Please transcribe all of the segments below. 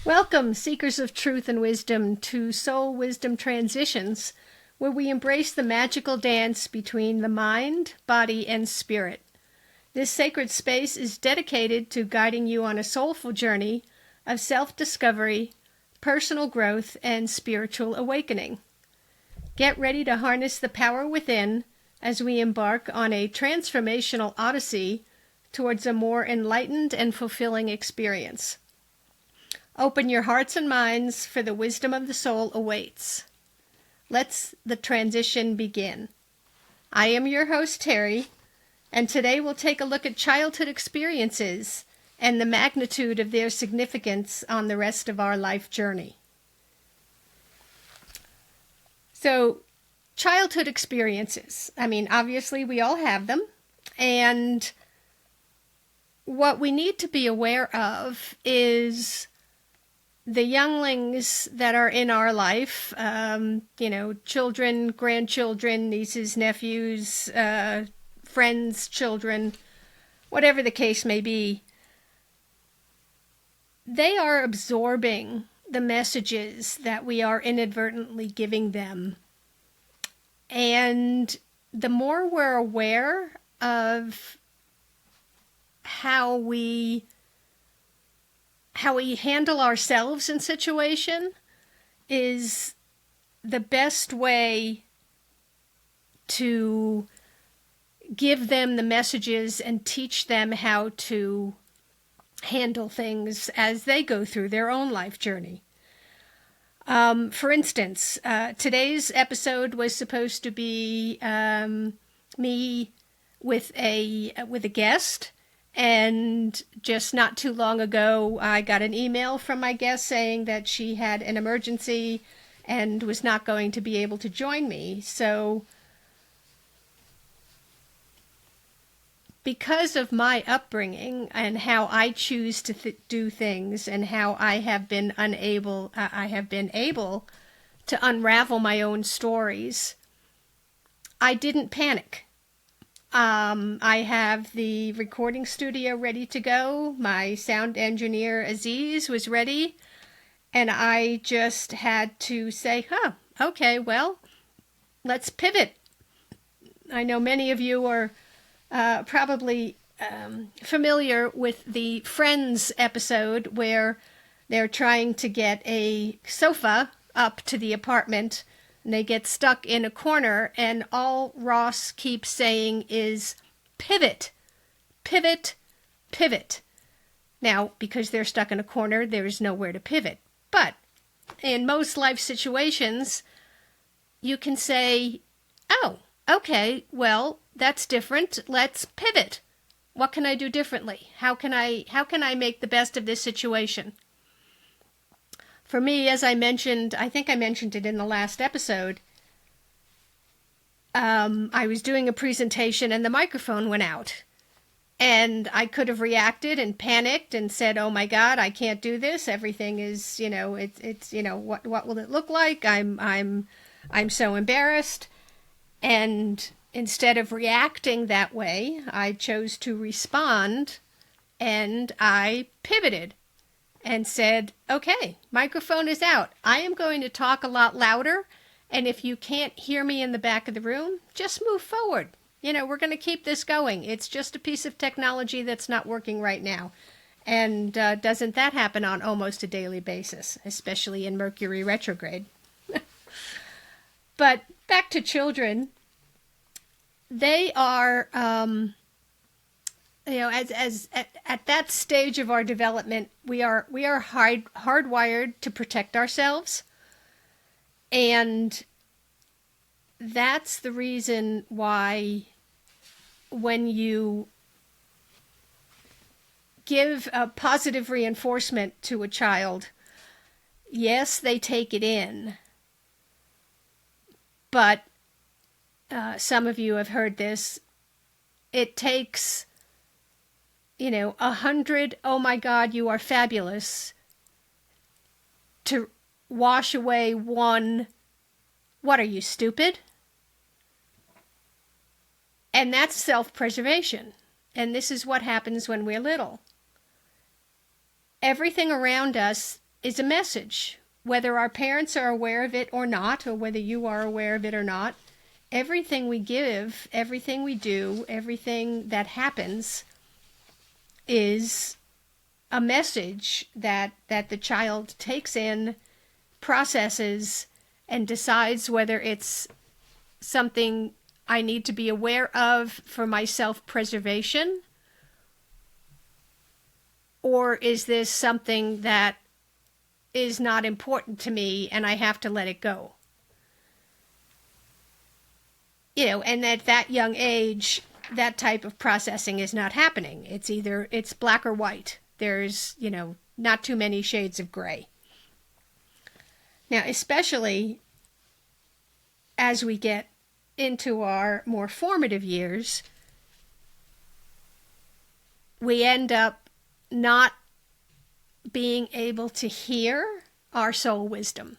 Welcome, seekers of truth and wisdom, to Soul Wisdom Transitions, where we embrace the magical dance between the mind, body, and spirit. This sacred space is dedicated to guiding you on a soulful journey of self-discovery, personal growth, and spiritual awakening. Get ready to harness the power within as we embark on a transformational odyssey towards a more enlightened and fulfilling experience. Open your hearts and minds, for the wisdom of the soul awaits. Let's the transition begin. I am your host, Terry, and today we'll take a look at childhood experiences and the magnitude of their significance on the rest of our life journey. So, childhood experiences. Obviously we all have them, and what we need to be aware of is the younglings that are in our life, children, grandchildren, nieces, nephews, friends, children, whatever the case may be, they are absorbing the messages that we are inadvertently giving them. And the more we're aware of how we handle ourselves in situation is the best way to give them the messages and teach them how to handle things as they go through their own life journey. For instance, today's episode was supposed to be me with a guest. And just not too long ago, I got an email from my guest saying that she had an emergency and was not going to be able to join me. So, because of my upbringing and how I choose to do things and how I have been able to unravel my own stories, I didn't panic. I have the recording studio ready to go. My sound engineer, Aziz, was ready. And I just had to say, okay, well, let's pivot. I know many of you are probably familiar with the Friends episode where they're trying to get a sofa up to the apartment. And they get stuck in a corner, and all Ross keeps saying is, pivot, pivot, pivot. Now, because they're stuck in a corner, there's nowhere to pivot. But in most life situations, you can say, oh, okay, well, that's different. Let's pivot. What can I do differently? How can I make the best of this situation? For me, as I mentioned, I think I mentioned it in the last episode, I was doing a presentation and the microphone went out. And I could have reacted and panicked and said, oh my God, I can't do this. Everything is, what will it look like? I'm so embarrassed. And instead of reacting that way, I chose to respond, and I pivoted and said, okay, microphone is out. I am going to talk a lot louder, and if you can't hear me in the back of the room, just move forward. We're going to keep this going. It's just a piece of technology that's not working right now. And doesn't that happen on almost a daily basis, especially in Mercury retrograde? But back to children, they are... at that stage of our development, we are hardwired to protect ourselves, and that's the reason why when you give a positive reinforcement to a child, yes, they take it in, but some of you have heard this. It takes 100, oh my God, you are fabulous, to wash away one, what are you, stupid? And that's self-preservation. And this is what happens when we're little. Everything around us is a message. Whether our parents are aware of it or not, or whether you are aware of it or not, everything we give, everything we do, everything that happens is a message that the child takes in, processes, and decides whether it's something I need to be aware of for my self-preservation, or is this something that is not important to me and I have to let it go. And at that young age, that type of processing is not happening. It's black or white. There's, not too many shades of gray. Now, especially as we get into our more formative years, we end up not being able to hear our soul wisdom.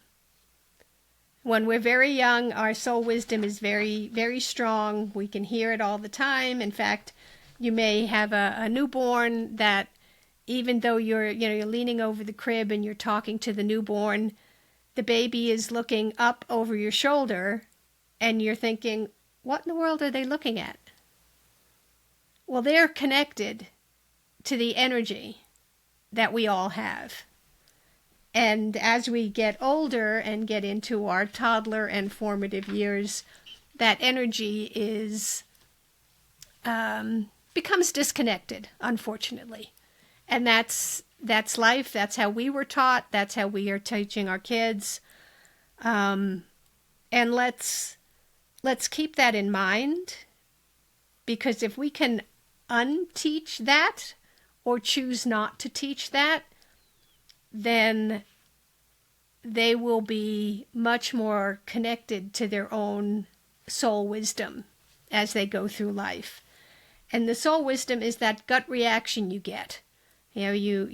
When we're very young, our soul wisdom is very, very strong. We can hear it all the time. In fact, you may have a newborn that, even though you're leaning over the crib and you're talking to the newborn, the baby is looking up over your shoulder and you're thinking, what in the world are they looking at? Well, they're connected to the energy that we all have. And as we get older and get into our toddler and formative years, that energy becomes disconnected, unfortunately. And that's life. That's how we were taught. That's how we are teaching our kids. And let's keep that in mind, because if we can unteach that or choose not to teach that, then they will be much more connected to their own soul wisdom as they go through life. And the soul wisdom is that gut reaction you get. You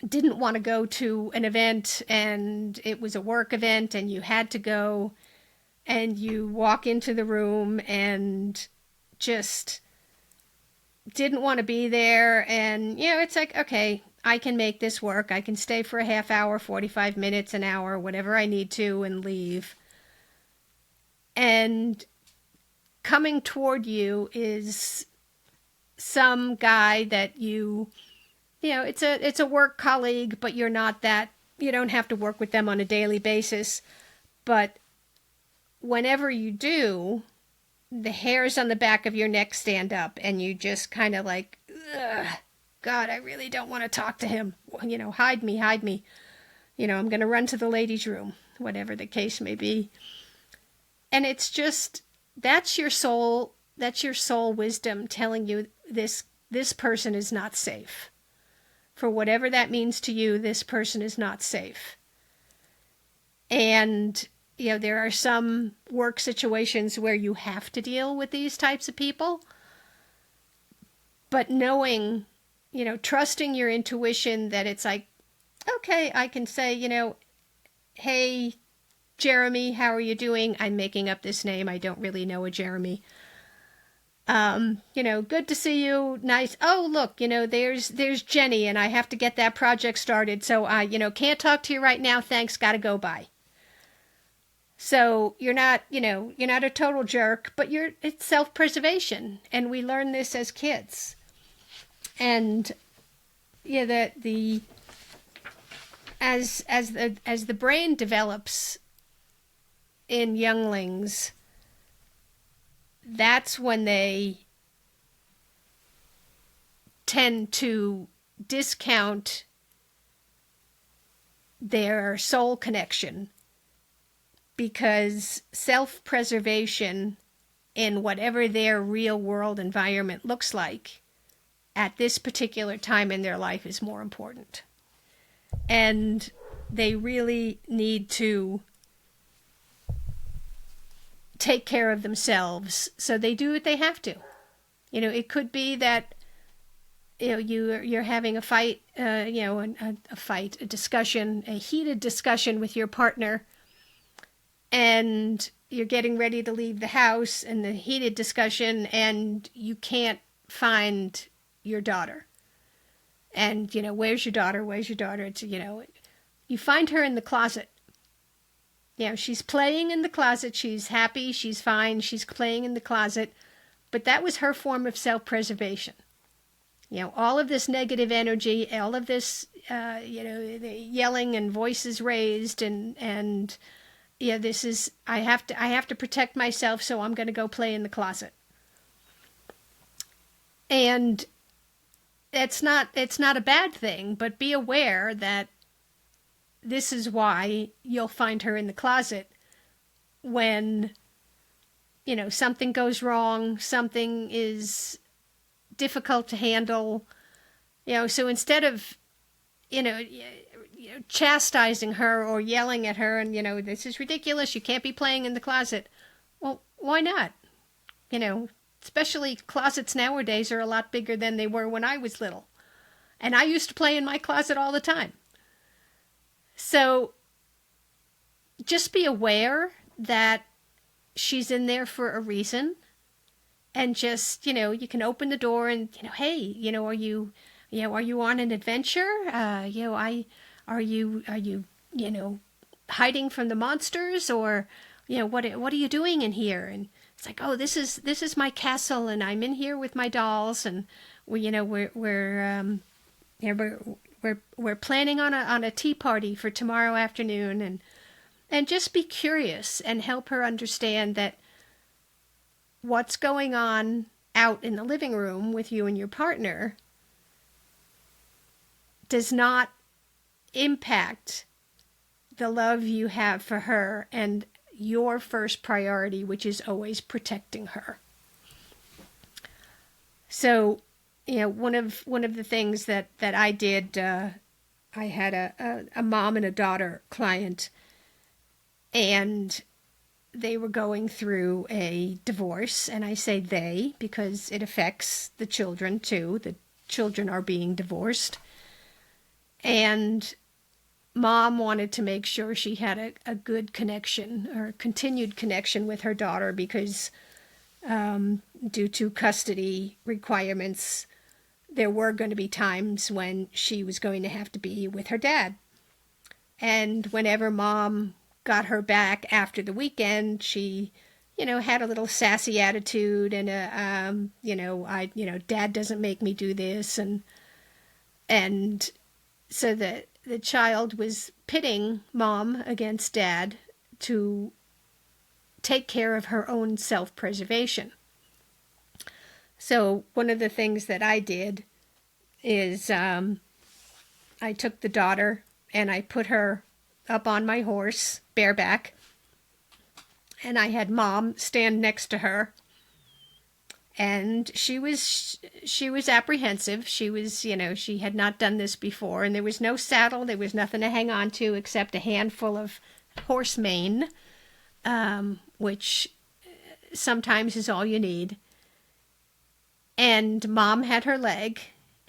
didn't want to go to an event and it was a work event and you had to go, and you walk into the room and just didn't want to be there, and it's like, okay, I can make this work. I can stay for a half hour, 45 minutes, an hour, whatever I need to, and leave. And coming toward you is some guy that it's a work colleague, but you don't have to work with them on a daily basis. But whenever you do, the hairs on the back of your neck stand up and you just kind of like, ugh, God, I really don't want to talk to him. Hide me. I'm going to run to the ladies' room, whatever the case may be. And it's just, that's your soul wisdom telling you this person is not safe. For whatever that means to you, this person is not safe. And there are some work situations where you have to deal with these types of people. But knowing, trusting your intuition that it's like, okay, I can say, hey, Jeremy, how are you doing? I'm making up this name. I don't really know a Jeremy. Good to see you. Nice. Oh, look, there's Jenny, and I have to get that project started. So, can't talk to you right now. Thanks. Gotta go. Bye. So you're not a total jerk, but it's self-preservation. And we learn this as kids. And as the brain develops in younglings, that's when they tend to discount their soul connection, because self-preservation in whatever their real world environment looks like at this particular time in their life is more important. And they really need to take care of themselves, so they do what they have to. It could be that you're having a fight, a discussion, a heated discussion with your partner, and you're getting ready to leave the house in the heated discussion, and you can't find your daughter. And, where's your daughter? Where's your daughter? It's, you find her in the closet. She's playing in the closet. She's happy. She's fine. She's playing in the closet. But that was her form of self-preservation. All of this negative energy, all of this, the yelling and voices raised, and this is, I have to protect myself, so I'm going to go play in the closet. And it's not a bad thing, but be aware that this is why you'll find her in the closet when, something goes wrong, something is difficult to handle. So instead of, chastising her or yelling at her and, this is ridiculous, you can't be playing in the closet. Well, why not? Especially closets nowadays are a lot bigger than they were when I was little. And I used to play in my closet all the time. So just be aware that she's in there for a reason. And just, you can open the door and, hey, are you on an adventure? Are you hiding from the monsters, or, what are you doing in here? And it's like, oh, this is my castle, and I'm in here with my dolls, and we're planning on a tea party for tomorrow afternoon, and just be curious and help her understand that what's going on out in the living room with you and your partner does not impact the love you have for her and your first priority, which is always protecting her. So, one of the things that I did, I had a mom and a daughter client, and they were going through a divorce, and I say they because it affects the children too. The children are being divorced. And mom wanted to make sure she had a good connection or continued connection with her daughter because due to custody requirements, there were going to be times when she was going to have to be with her dad. And whenever mom got her back after the weekend, she, had a little sassy attitude and dad doesn't make me do this. And so the child was pitting mom against dad to take care of her own self-preservation. So one of the things that I did is I took the daughter and I put her up on my horse, bareback, and I had mom stand next to her. And she was apprehensive. She was, she had not done this before, and there was no saddle. There was nothing to hang on to except a handful of horse mane, which sometimes is all you need. And mom had her leg,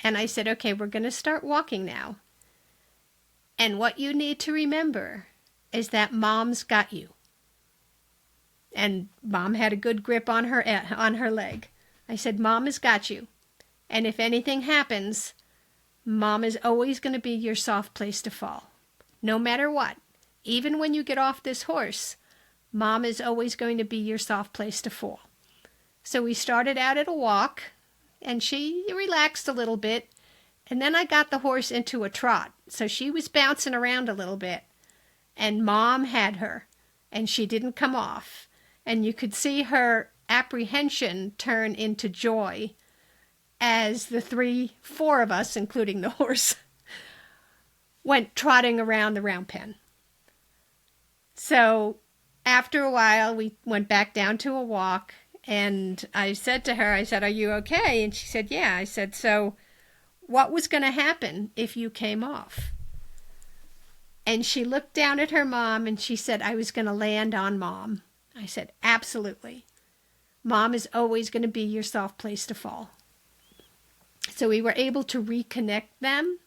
and I said, okay, we're going to start walking now. And what you need to remember is that mom's got you. And mom had a good grip on her leg. I said, mom has got you. And if anything happens, mom is always going to be your soft place to fall. No matter what. Even when you get off this horse, mom is always going to be your soft place to fall. So we started out at a walk, and she relaxed a little bit. And then I got the horse into a trot. So she was bouncing around a little bit. And mom had her. And she didn't come off. And you could see her apprehension turn into joy as the 4 of us, including the horse, went trotting around the round pen. So after a while, we went back down to a walk, and I said to her, are you okay? And she said, yeah. I said, so what was going to happen if you came off? And she looked down at her mom, and she said, I was going to land on mom. I said, absolutely. Mom is always going to be your soft place to fall. So we were able to reconnect them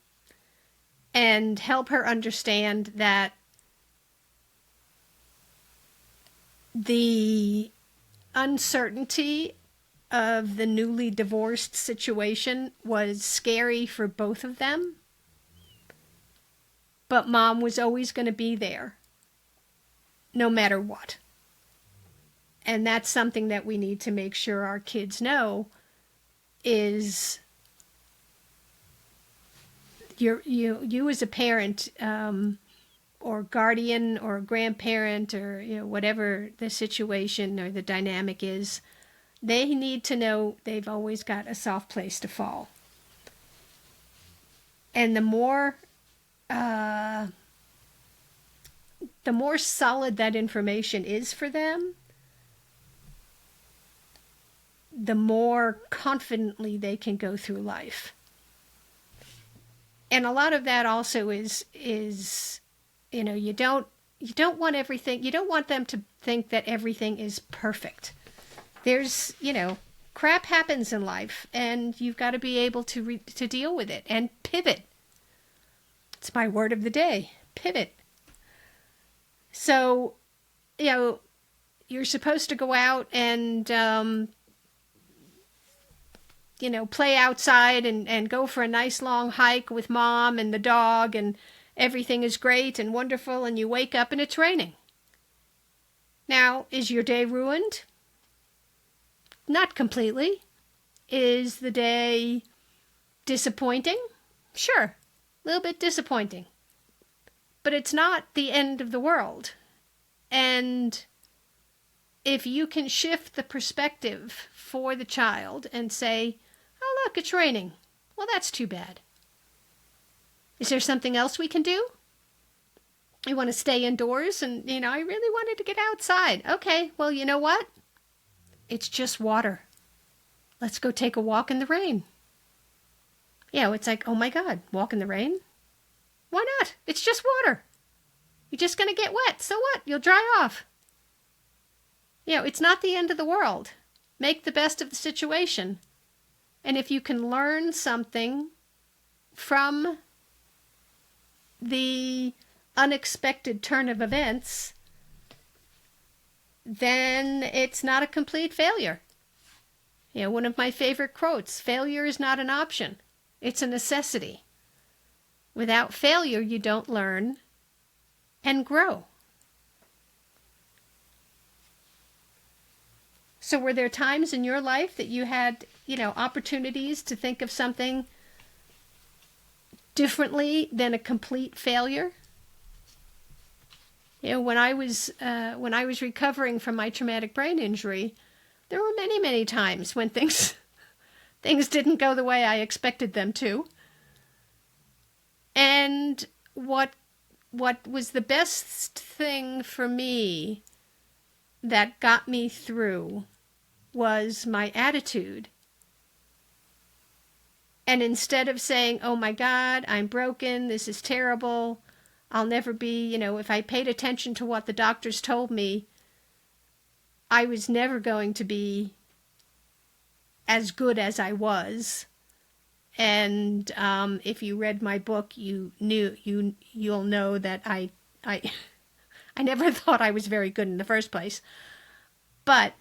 and help her understand that the uncertainty of the newly divorced situation was scary for both of them, but Mom was always going to be there, no matter what. And that's something that we need to make sure our kids know is you as a parent, or guardian or grandparent, or whatever the situation or the dynamic is, they need to know they've always got a soft place to fall. And the more solid that information is for them, the more confidently they can go through life. And a lot of that also is you don't want everything, you don't want them to think that everything is perfect. There's, crap happens in life, and you've got to be able to deal with it and pivot. It's my word of the day, pivot. So, you're supposed to go out and, play outside and go for a nice long hike with Mom and the dog, and everything is great and wonderful, and you wake up and it's raining. Now, is your day ruined? Not completely. Is the day disappointing? Sure, a little bit disappointing. But it's not the end of the world. And if you can shift the perspective for the child and say, oh, look, it's raining. Well, that's too bad. Is there something else we can do? You want to stay indoors and, I really wanted to get outside. Okay, well, you know what? It's just water. Let's go take a walk in the rain. It's like, oh my God, walk in the rain? Why not? It's just water. You're just going to get wet. So what? You'll dry off. It's not the end of the world. Make the best of the situation. And if you can learn something from the unexpected turn of events, then it's not a complete failure. One of my favorite quotes, failure is not an option. It's a necessity. Without failure, you don't learn and grow. So were there times in your life that you had, opportunities to think of something differently than a complete failure? When I was recovering from my traumatic brain injury, there were many, many times when things didn't go the way I expected them to. And what was the best thing for me that got me through was my attitude. And instead of saying, oh my God, I'm broken, this is terrible, I'll never be, if I paid attention to what the doctors told me, I was never going to be as good as I was. And if you read my book, you'll know that I never thought I was very good in the first place. But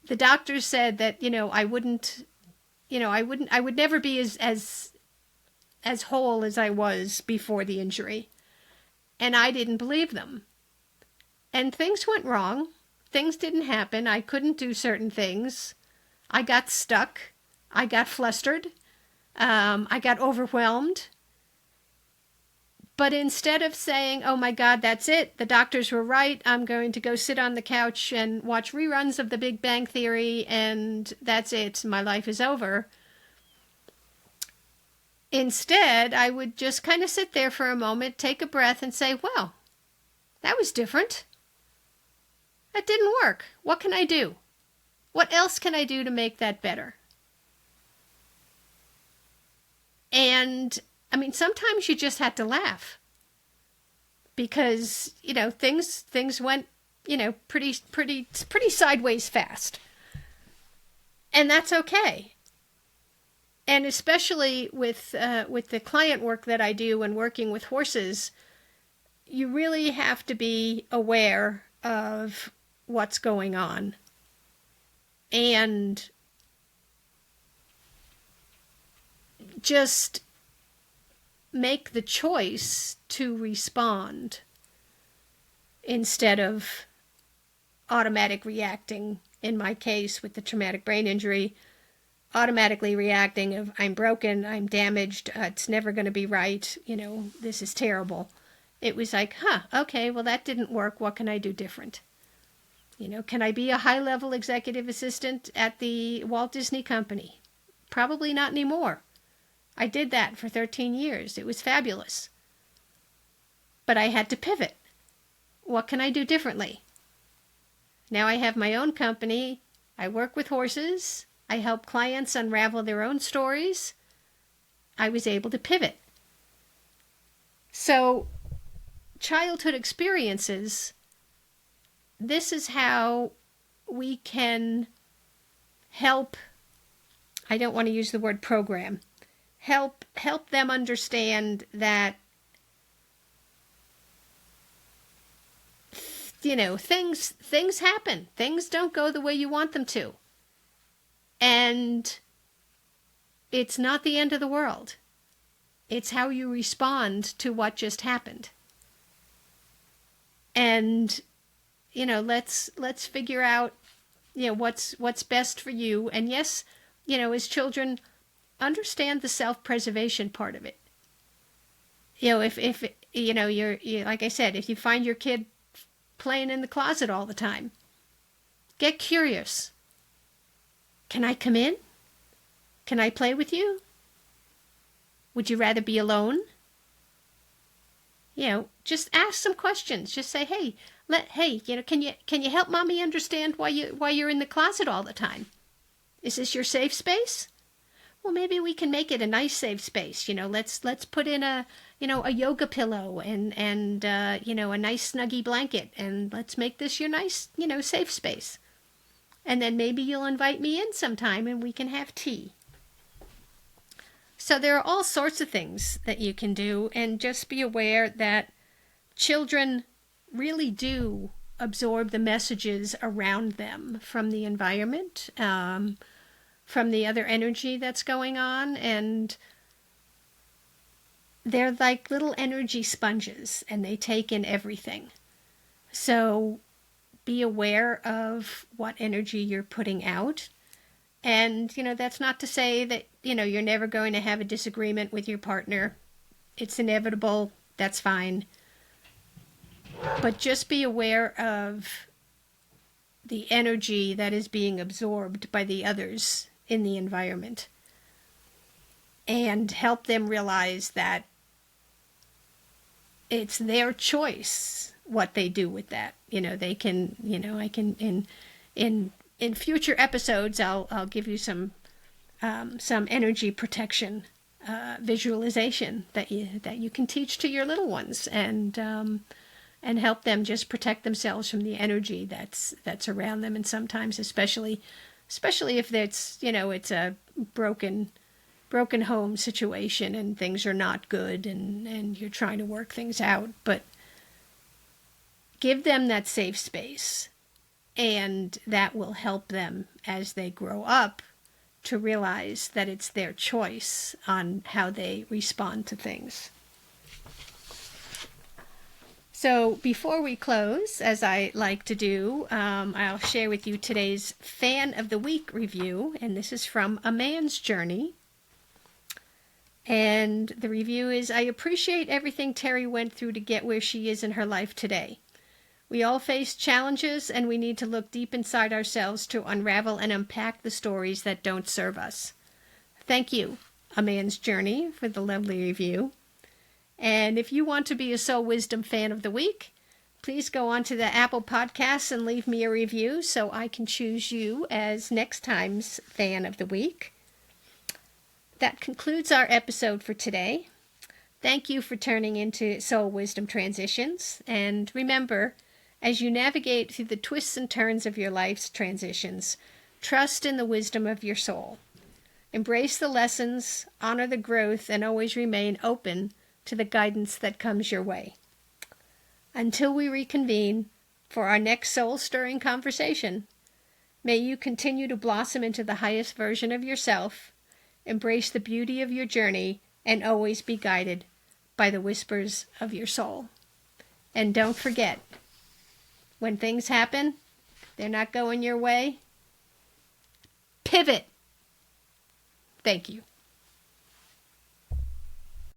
the doctors said that, I would never be as whole as I was before the injury. And I didn't believe them. And things went wrong. Things didn't happen. I couldn't do certain things. I got stuck. I got flustered. I got overwhelmed. But instead of saying, oh my God, that's it, the doctors were right, I'm going to go sit on the couch and watch reruns of The Big Bang Theory, and that's it, my life is over. Instead, I would just kind of sit there for a moment, take a breath, and say, well, that was different. That didn't work. What can I do? What else can I do to make that better? And sometimes you just had to laugh because, things went, pretty sideways fast. And that's okay. And especially with the client work that I do and working with horses, you really have to be aware of what's going on. and just make the choice to respond instead of automatic reacting. In my case, with the traumatic brain injury, automatically reacting of I'm broken, I'm damaged, it's never going to be right, this is terrible. It was like, okay, well, that didn't work. What can I do different? Can I be a high-level executive assistant at the Walt Disney Company? Probably not anymore. I did that for 13 years. It was fabulous. But I had to pivot. What can I do differently? Now I have my own company. I work with horses. I help clients unravel their own stories. I was able to pivot. So, childhood experiences, this is how we can help, I don't want to use the word program, help them understand that, things happen. Things don't go the way you want them to. And it's not the end of the world. It's how you respond to what just happened. And, let's figure out, what's best for you. And yes, as children, understand the self-preservation part of it. If you're like I said, if you find your kid playing in the closet all the time, get curious. Can I come in? Can I play with you? Would you rather be alone? Just ask some questions. Just say, hey, can you help mommy understand why you're in the closet all the time? Is this your safe space? Well, maybe we can make it a nice safe space. Let's put in a yoga pillow and a nice snuggy blanket, and let's make this your nice, safe space. And then maybe you'll invite me in sometime and we can have tea. So there are all sorts of things that you can do, and just be aware that children really do absorb the messages around them from the environment, from the other energy that's going on, and they're like little energy sponges, and they take in everything. So be aware of what energy you're putting out. And, that's not to say that, you're never going to have a disagreement with your partner. It's inevitable. That's fine. But just be aware of the energy that is being absorbed by the others in the environment. And help them realize that it's their choice what they do with that. They can, I can, in future episodes, I'll give you some energy protection visualization that you can teach to your little ones, and help them just protect themselves from the energy that's around them. And sometimes, especially if it's it's a broken home situation and things are not good, and you're trying to work things out, but give them that safe space, and that will help them as they grow up to realize that it's their choice on how they respond to things. So before we close, as I like to do, I'll share with you today's Fan of the Week review, and this is from A Man's Journey. And the review is, I appreciate everything Terry went through to get where she is in her life today. We all face challenges, and we need to look deep inside ourselves to unravel and unpack the stories that don't serve us. Thank you, A Man's Journey, for the lovely review. And if you want to be a Soul Wisdom Fan of the Week, please go on to the Apple Podcasts and leave me a review so I can choose you as next time's Fan of the Week. That concludes our episode for today. Thank you for turning into Soul Wisdom Transitions. And remember, as you navigate through the twists and turns of your life's transitions, trust in the wisdom of your soul. Embrace the lessons, honor the growth, and always remain open to the guidance that comes your way. Until we reconvene for our next soul-stirring conversation, May you continue to blossom into the highest version of yourself, embrace the beauty of your journey, and always be guided by the whispers of your soul. And don't forget, when things happen, they're not going your way, pivot. Thank you.